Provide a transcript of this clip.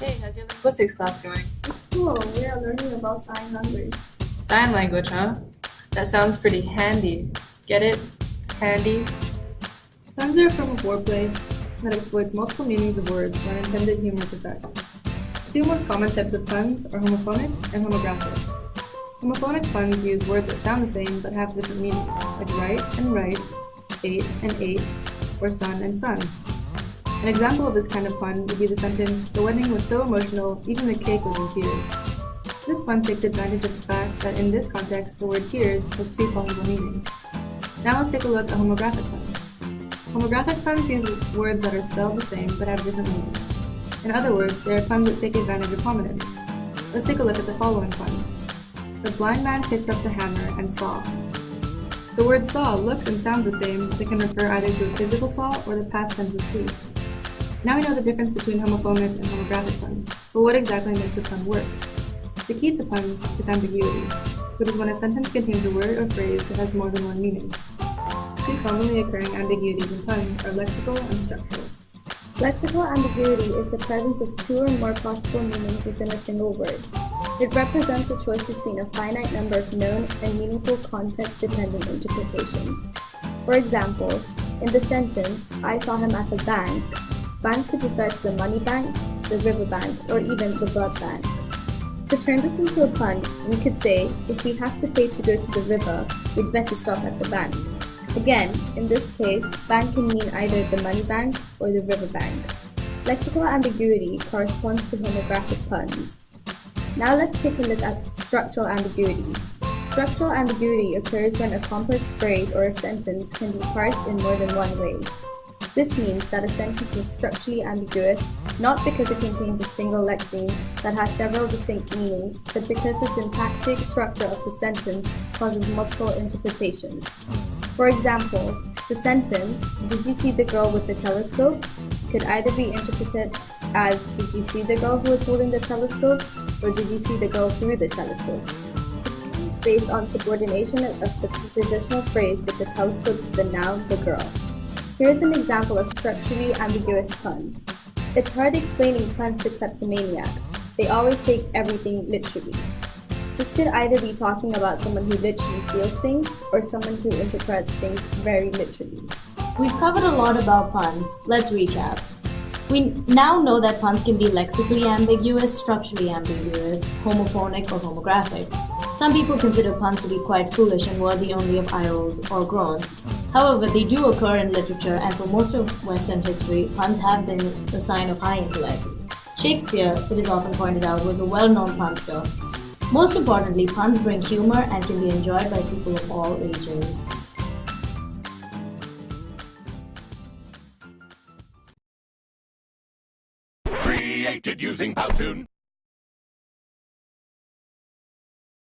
Hey, how's your linguistics class going? It's cool. We are learning about sign language. Sign language, huh? That sounds pretty handy. Get it? Handy? Puns are a form of wordplay that exploits multiple meanings of words for an intended humorous effect. The two most common types of puns are homophonic and homographic. Homophonic puns use words that sound the same but have different meanings, like right and right, eight and eight, or sun and sun. An example of this kind of pun would be the sentence, "The wedding was so emotional, even the cake was in tears." This pun takes advantage of the fact that in this context, the word tears has two possible meanings. Now let's take a look at homographic puns. Homographic puns use words that are spelled the same but have different meanings. In other words, they are puns that take advantage of homonyms. Let's take a look at the following pun. The blind man picked up the hammer and saw. The word saw looks and sounds the same, but can refer either to a physical saw or the past tense of see. Now we know the difference between homophonic and homographic puns, but what exactly makes a pun work? The key to puns is ambiguity, which is when a sentence contains a word or phrase that has more than one meaning. Two commonly occurring ambiguities in puns are lexical and structural. Lexical ambiguity is the presence of two or more possible meanings within a single word. It represents a choice between a finite number of known and meaningful context-dependent interpretations. For example, in the sentence, "I saw him at the bank," bank could refer to the money bank, the river bank, or even the blood bank. To turn this into a pun, we could say, if we have to pay to go to the river, we'd better stop at the bank. Again, in this case, bank can mean either the money bank or the river bank. Lexical ambiguity corresponds to homographic puns. Now let's take a look at structural ambiguity. Structural ambiguity occurs when a complex phrase or a sentence can be parsed in more than one way. This means that a sentence is structurally ambiguous, not because it contains a single lexeme that has several distinct meanings, but because the syntactic structure of the sentence causes multiple interpretations. For example, the sentence, "Did you see the girl with the telescope?" could either be interpreted as, "Did you see the girl who was holding the telescope?" or "Did you see the girl through the telescope?" It's based on subordination of the prepositional phrase with the telescope to the noun, the girl. Here is an example of structurally ambiguous pun. It's hard explaining puns to kleptomaniacs. They always take everything literally. This could either be talking about someone who literally steals things or someone who interprets things very literally. We've covered a lot about puns. Let's recap. We now know that puns can be lexically ambiguous, structurally ambiguous, homophonic, or homographic. Some people consider puns to be quite foolish and worthy only of eye rolls or groans. However, they do occur in literature, and for most of Western history, puns have been a sign of high intellect. Shakespeare, it is often pointed out, was a well-known punster. Most importantly, puns bring humor and can be enjoyed by people of all ages. Created using Powtoon.